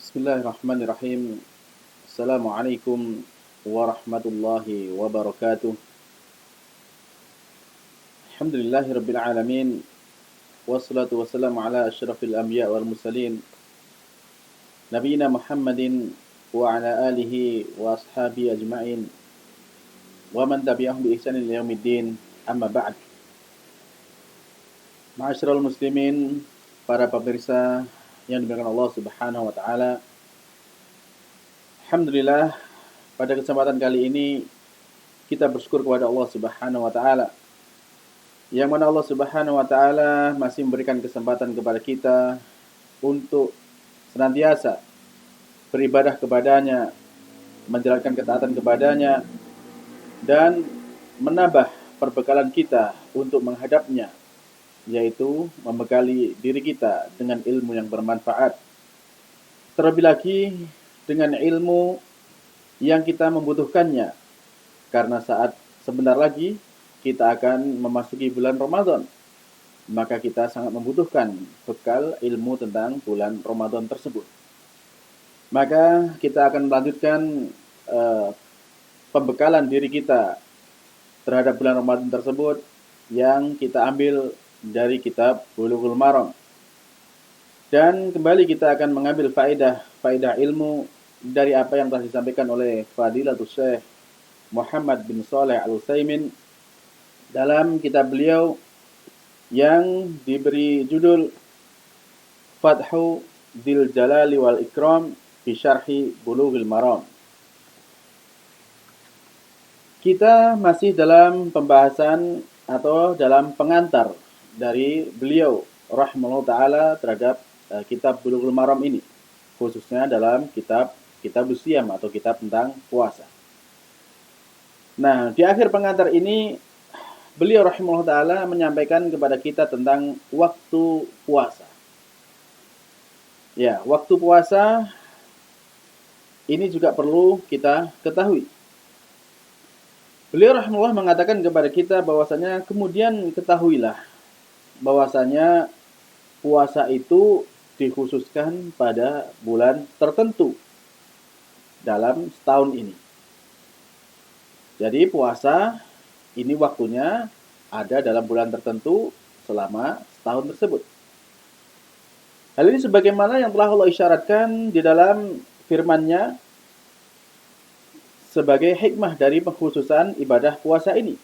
Bismillahirrahmanirrahim. Assalamualaikum warahmatullahi wabarakatuh. Alhamdulillahirabbil alamin. Wassalatu wassalamu ala asyrafil anbiya wal mursalin. Nabiyina Muhammadin wa ala alihi wa ashabihi ajma'in. Wa man tabi'ahum bi ihsanin ila yaumiddin. Amma ba'd. Ma'asyiral muslimin, para pemirsa yang dimuliakan Allah Subhanahu wa taala. Alhamdulillah, pada kesempatan kali ini kita bersyukur kepada Allah Subhanahu wa taala. Yang mana Allah Subhanahu wa taala masih memberikan kesempatan kepada kita untuk senantiasa beribadah kepadanya, menjalankan ketaatan kepadanya, dan menambah perbekalan kita untuk menghadapnya, yaitu membekali diri kita dengan ilmu yang bermanfaat. Terlebih lagi dengan ilmu yang kita membutuhkannya, karena saat sebentar lagi kita akan memasuki bulan Ramadan, maka kita sangat membutuhkan bekal ilmu tentang bulan Ramadan tersebut. Maka kita akan melanjutkan pembekalan diri kita terhadap bulan Ramadan tersebut yang kita ambil dari kitab Bulughul Maram. Dan kembali kita akan mengambil faedah ilmu dari apa yang telah disampaikan oleh Fadilatul Syekh Muhammad bin Shalih Al-Utsaimin dalam kitab beliau yang diberi judul Fathu Dzil Jalali wal Ikram fi Syarhi Bulughul Maram. Kita masih dalam pembahasan atau dalam pengantar dari beliau rahimahullah taala terhadap kitab Bulughul Maram ini, khususnya dalam kitab Siyam atau kitab tentang puasa. Nah, di akhir pengantar ini beliau rahimahullah taala menyampaikan kepada kita tentang waktu puasa. Ya, waktu puasa ini juga perlu kita ketahui. Beliau rahimahullah mengatakan kepada kita bahwasanya kemudian ketahuilah bahwasanya puasa itu dikhususkan pada bulan tertentu dalam setahun ini. Jadi puasa ini waktunya ada dalam bulan tertentu selama setahun tersebut. Hal ini sebagaimana yang telah Allah isyaratkan di dalam firman-Nya sebagai hikmah dari pengkhususan ibadah puasa ini.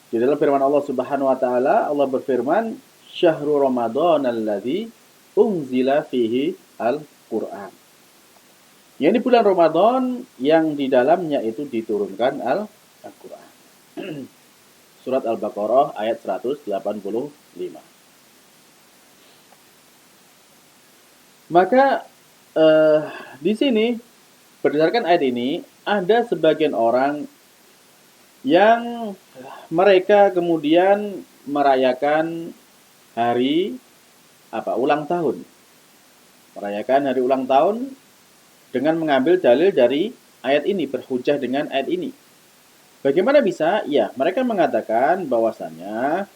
Di dalam firman Allah Subhanahu wa taala, Allah berfirman, "Syahrul Ramadan alladzi unzila fihi al-Qur'an." Yang di bulan Ramadan yang di dalamnya itu diturunkan Al-Qur'an. Surat Al-Baqarah ayat 185. Maka di sini berdasarkan ayat ini ada sebagian orang yang mereka kemudian merayakan hari ulang tahun. Merayakan hari ulang tahun dengan mengambil dalil dari ayat ini, berhujjah dengan ayat ini. Bagaimana bisa? Ya, mereka mengatakan bahwasannya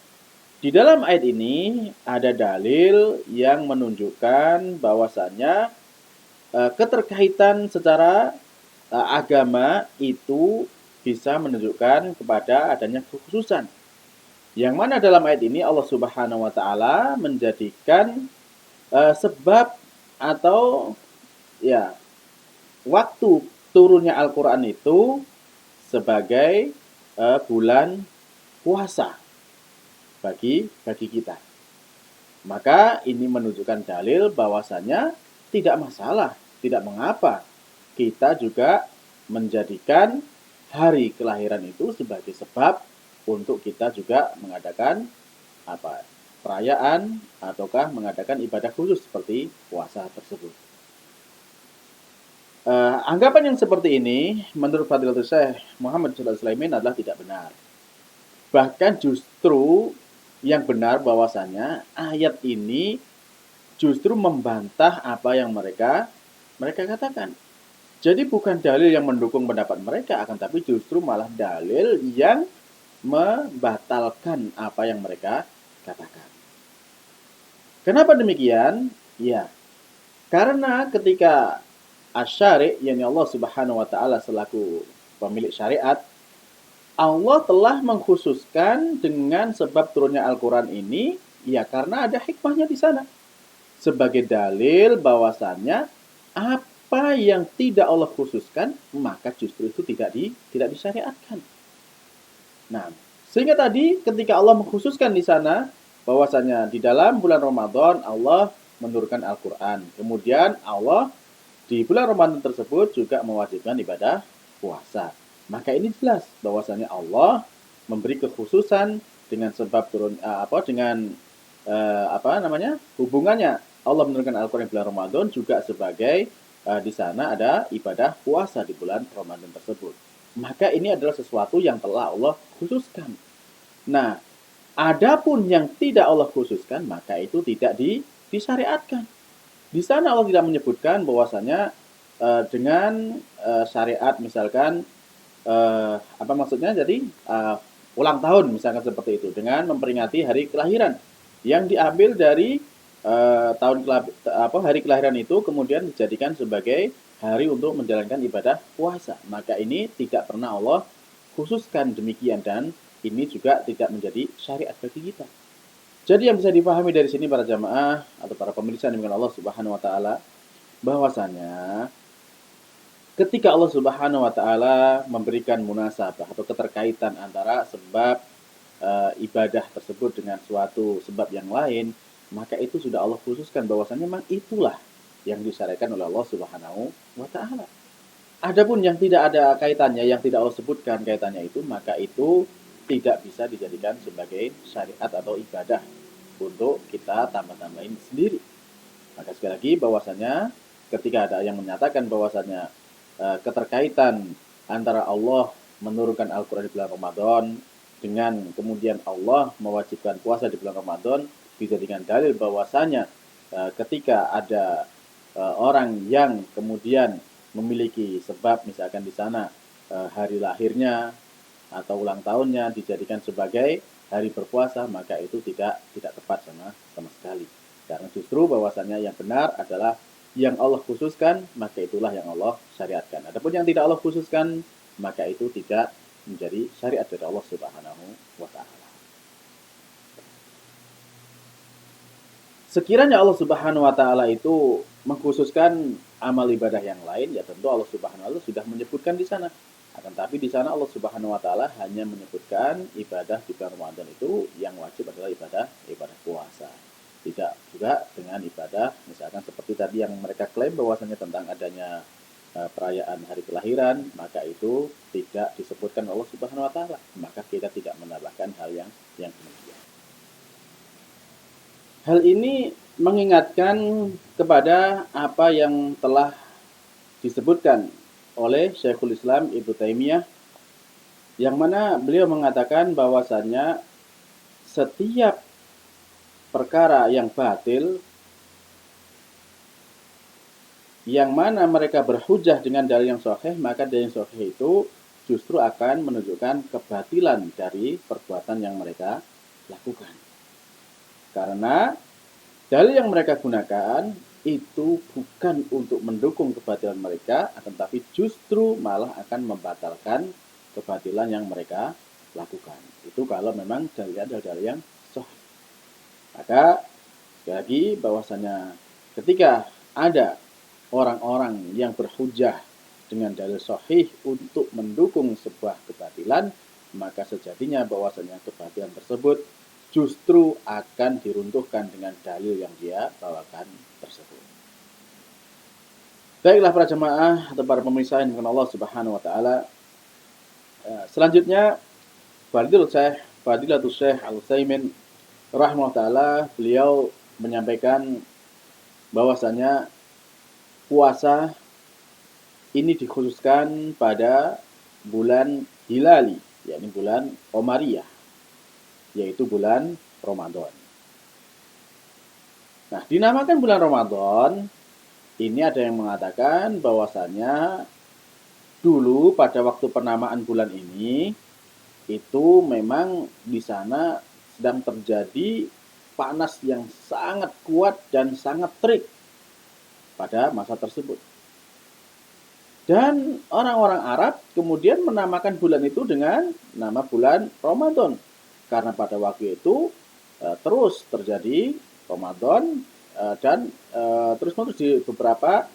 di dalam ayat ini ada dalil yang menunjukkan bahwasannya keterkaitan secara agama itu bisa menunjukkan kepada adanya kekhususan. Yang mana dalam ayat ini Allah Subhanahu wa taala menjadikan sebab atau ya waktu turunnya Al-Qur'an itu sebagai bulan puasa bagi kita. Maka ini menunjukkan dalil bahwasanya tidak masalah, tidak mengapa kita juga menjadikan hari kelahiran itu sebagai sebab untuk kita juga mengadakan perayaan ataukah mengadakan ibadah khusus seperti puasa tersebut. Anggapan yang seperti ini menurut Fadilatul Syekh Muhammad bin Shalih Al-Utsaimin adalah tidak benar. Bahkan justru yang benar bahwasanya ayat ini justru membantah apa yang mereka katakan. Jadi bukan dalil yang mendukung pendapat mereka, akan tapi justru malah dalil yang membatalkan apa yang mereka katakan. Kenapa demikian? Ya, Karena ketika asyari, yakni Allah Subhanahu wa taala selaku pemilik syariat, Allah telah mengkhususkan dengan sebab turunnya Al-Qur'an ini ya karena ada hikmahnya di sana. Sebagai dalil bahwasannya apa yang tidak Allah khususkan maka justru itu tidak disyariatkan. Nah, sehingga tadi ketika Allah mengkhususkan di sana bahwasanya di dalam bulan Ramadan Allah menurunkan Al-Qur'an. Kemudian Allah di bulan Ramadan tersebut juga mewajibkan ibadah puasa. Maka ini jelas bahwasanya Allah memberi kekhususan dengan sebab hubungannya Allah menurunkan Al-Quran di bulan Ramadan juga sebagai di sana ada ibadah puasa di bulan Ramadan tersebut. Maka ini adalah sesuatu yang telah Allah khususkan. Nah, adapun yang tidak Allah khususkan maka itu tidak disyariatkan. Di sana Allah tidak menyebutkan bahwasanya dengan syariat misalkan apa maksudnya jadi ulang tahun misalkan seperti itu dengan memperingati hari kelahiran yang diambil dari hari kelahiran itu kemudian dijadikan sebagai hari untuk menjalankan ibadah puasa. Maka ini tidak pernah Allah khususkan demikian dan ini juga tidak menjadi syariat bagi kita. Jadi yang bisa dipahami dari sini para jamaah atau para pemirsa dengan Allah Subhanahu wa taala bahwasanya ketika Allah Subhanahu wa taala memberikan munasabah atau keterkaitan antara sebab ibadah tersebut dengan suatu sebab yang lain, maka itu sudah Allah khususkan bahwasanya memang itulah yang disyariatkan oleh Allah Subhanahu wa taala. Adapun yang tidak ada kaitannya, yang tidak Allah sebutkan kaitannya itu, maka itu tidak bisa dijadikan sebagai syariat atau ibadah untuk kita tambah-tambahin sendiri. Maka sekali lagi bahwasanya ketika ada yang menyatakan bahwasanya keterkaitan antara Allah menurunkan Al-Quran di bulan Ramadan dengan kemudian Allah mewajibkan puasa di bulan Ramadan dijadikan dalil bahwasanya ketika ada orang yang kemudian memiliki sebab misalkan di sana hari lahirnya atau ulang tahunnya dijadikan sebagai hari berpuasa maka itu tidak tepat sama sekali. Karena justru bahwasanya yang benar adalah yang Allah khususkan maka itulah yang Allah syariatkan. Adapun yang tidak Allah khususkan maka itu tidak menjadi syariat dari Allah Subhanahu wa taala. Sekiranya Allah Subhanahu wa taala itu mengkhususkan amal ibadah yang lain, ya tentu Allah Subhanahu wa taala sudah menyebutkan di sana. Akan tapi di sana Allah Subhanahu wa taala hanya menyebutkan ibadah di bulan Ramadan itu yang wajib adalah ibadah puasa. Tidak juga dengan ibadah misalkan seperti tadi yang mereka klaim bahwasanya tentang adanya perayaan hari kelahiran, maka itu tidak disebutkan Allah Subhanahu wa taala. Maka kita tidak menambahkan hal yang demikian. Hal ini mengingatkan kepada apa yang telah disebutkan oleh Syekhul Islam Ibnu Taimiyah yang mana beliau mengatakan bahwasannya setiap perkara yang batil yang mana mereka berhujah dengan dalil yang sahih, maka dalil yang sahih itu justru akan menunjukkan kebatilan dari perbuatan yang mereka lakukan. Karena dalil yang mereka gunakan itu bukan untuk mendukung kebatilan mereka, akan tapi justru malah akan membatalkan kebatilan yang mereka lakukan. Itu kalau memang dalilnya adalah dalil yang sahih. Maka sekali lagi bahwasanya ketika ada orang-orang yang berhujah dengan dalil sahih untuk mendukung sebuah kebatilan, maka sejatinya bahwasanya kebatilan tersebut justru akan diruntuhkan dengan dalil yang dia bawakan tersebut. Baiklah para jemaah atau para pemirsa yang dimuliakan Allah Subhanahu wa taala. Selanjutnya Fadilatul Syekh Al-Utsaimin rahimahullah taala beliau menyampaikan bahwasanya puasa ini dikhususkan pada bulan hilali, yakni bulan Qamariyah, yaitu bulan Ramadan. Nah, dinamakan bulan Ramadan, ini ada yang mengatakan bahwasanya dulu pada waktu penamaan bulan ini itu memang di sana sedang terjadi panas yang sangat kuat dan sangat terik. pada masa tersebut. Dan orang-orang Arab kemudian menamakan bulan itu dengan nama bulan Ramadan. Karena pada waktu itu terus terjadi Ramadan dan terus-menerus di beberapa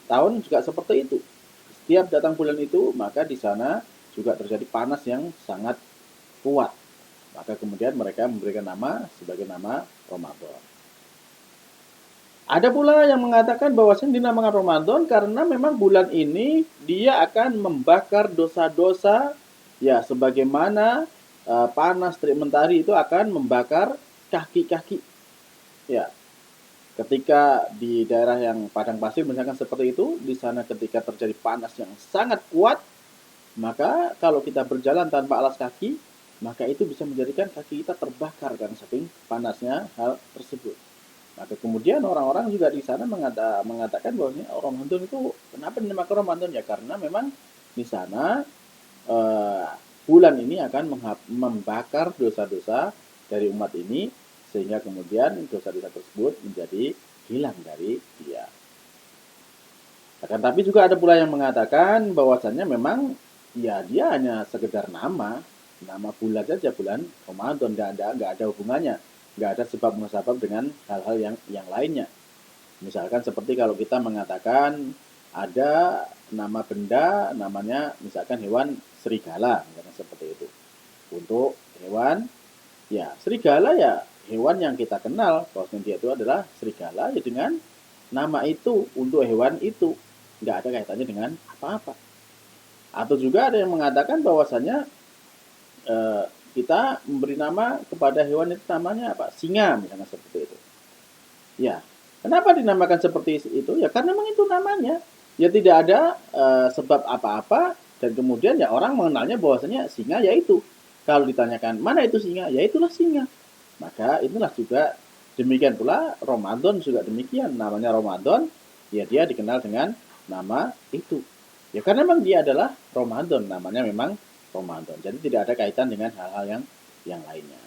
tahun juga seperti itu. Setiap datang bulan itu, maka di sana juga terjadi panas yang sangat kuat. Maka kemudian mereka memberikan nama sebagai nama Ramadan. Ada pula yang mengatakan bahwasanya dinamakan Ramadan karena memang bulan ini dia akan membakar dosa-dosa, ya sebagaimana panas terik mentari itu akan membakar kaki-kaki. Ya, ketika di daerah yang padang pasir misalkan seperti itu, di sana ketika terjadi panas yang sangat kuat, maka kalau kita berjalan tanpa alas kaki, maka itu bisa menjadikan kaki kita terbakar kan saking panasnya hal tersebut. Maka kemudian orang-orang juga di sana mengatakan bahwasanya Ramadan itu kenapa dinamakan Ramadan ya, karena memang di sana eh, bulan ini akan membakar dosa-dosa dari umat ini, sehingga kemudian dosa-dosa tersebut menjadi hilang dari dia. Akan tapi juga ada pula yang mengatakan bahwasannya memang ya dia hanya sekedar nama bulan saja, bulan Ramadan, nggak ada hubungannya, nggak ada sebab musabab dengan hal-hal yang lainnya. Misalkan seperti kalau kita mengatakan ada nama benda namanya misalkan hewan serigala, misalkan seperti itu. Untuk hewan, ya serigala ya hewan yang kita kenal bahwasanya dia itu adalah serigala ya dengan nama itu untuk hewan itu, nggak ada kaitannya dengan apa-apa. Atau juga ada yang mengatakan bahwasanya kita memberi nama kepada hewan itu namanya apa? Singa misalnya seperti itu. Ya, kenapa dinamakan seperti itu? Ya karena memang itu namanya. Ya tidak ada sebab apa-apa dan kemudian ya orang mengenalnya bahwasanya singa yaitu. Kalau ditanyakan mana itu singa, ya itulah singa. Maka itulah juga demikian pula Ramadan juga demikian. Namanya Ramadan, ya dia dikenal dengan nama itu. Ya karena memang dia adalah Ramadan, namanya memang Ramadan. Jadi tidak ada kaitan dengan hal-hal yang lainnya.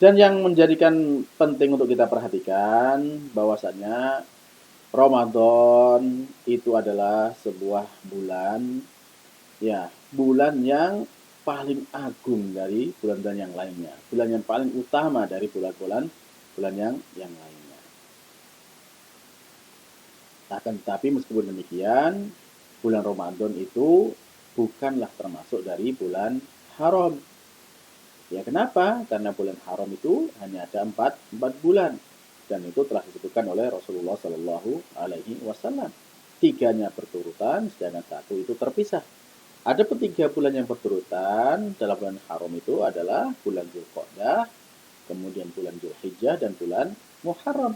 Dan yang menjadikan penting untuk kita perhatikan bahwasanya Ramadan itu adalah sebuah bulan, ya bulan yang paling agung dari bulan-bulan yang lainnya, bulan yang paling utama dari bulan-bulan yang lainnya. Akan tetapi meskipun demikian, bulan Ramadan itu bukanlah termasuk dari bulan haram. Ya kenapa? Karena bulan haram itu hanya ada empat bulan dan itu telah disebutkan oleh Rasulullah Shallallahu Alaihi Wasallam. Tiganya berturutan, sedangkan satu itu terpisah. Ada tiga bulan yang berturutan dalam bulan haram itu adalah bulan Dzulqa'dah, kemudian bulan Dzulhijjah dan bulan Muharram.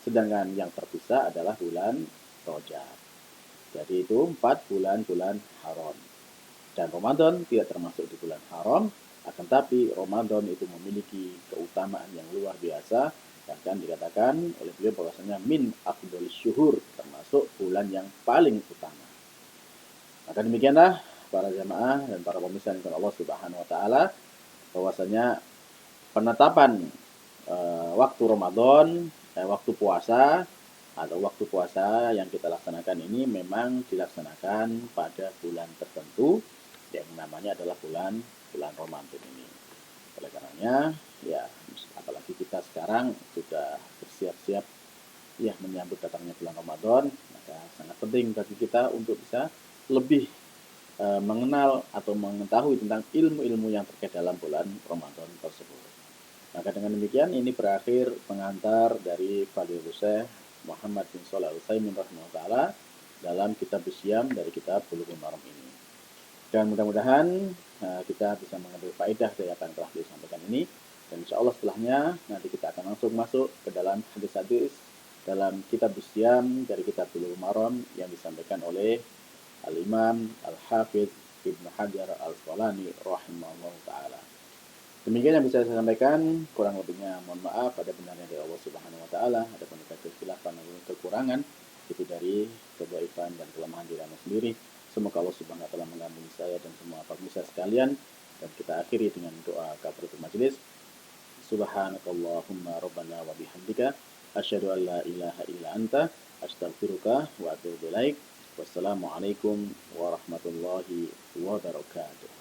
Sedangkan yang terpisah adalah bulan Rajab. Jadi itu 4 bulan-bulan haram. Dan Ramadan tidak termasuk di bulan haram, akan tapi Ramadan itu memiliki keutamaan yang luar biasa, bahkan dikatakan oleh beliau bahwasanya min afdhalis syuhur, termasuk bulan yang paling utama. Maka demikianlah para jamaah dan para pemirsa yang Allah Subhanahu wa taala, bahwasanya penetapan waktu Ramadan, waktu puasa atau waktu puasa yang kita laksanakan ini memang dilaksanakan pada bulan tertentu yang namanya adalah bulan Ramadan ini. Oleh karenanya, ya apalagi kita sekarang sudah bersiap-siap ya menyambut datangnya bulan Ramadan, maka sangat penting bagi kita untuk bisa lebih mengenal atau mengetahui tentang ilmu-ilmu yang terkait dalam bulan Ramadan tersebut. Maka dengan demikian ini berakhir pengantar dari Fadilul Syekh Muhammad bin Shalih Al-Utsaimin rahimahullah dalam kitab Syiyam dari kitab Bulughul Maram ini. Dan mudah-mudahan kita bisa mengambil faedah dari apa yang telah disampaikan ini. Dan insya Allah setelahnya nanti kita akan langsung masuk ke dalam hadis-hadis dalam kitab Syiyam dari kitab Bulughul Maram yang disampaikan oleh Al-Imam Al-Hafidh Ibnu Hajar Al-Asqalani rahimahullah ta'ala. Demikian yang bisa saya sampaikan, kurang lebihnya mohon maaf, ada benarnya dari Allah Subhanahu wa taala, ada pendapat kekhilafan atau kekurangan itu dari kedhaifan dan kelemahan diri kami sendiri. Semoga Allah Subhanahu wa taala mengampuni saya dan semua pemirsa sekalian, dan kita akhiri dengan doa kafaratul majelis. Subhanakallahumma rabbana wa bihamdika Asyhadu an la ilaha illa anta astaghfiruka wa atubu ilaik. Wassalamualaikum warahmatullahi wabarakatuh.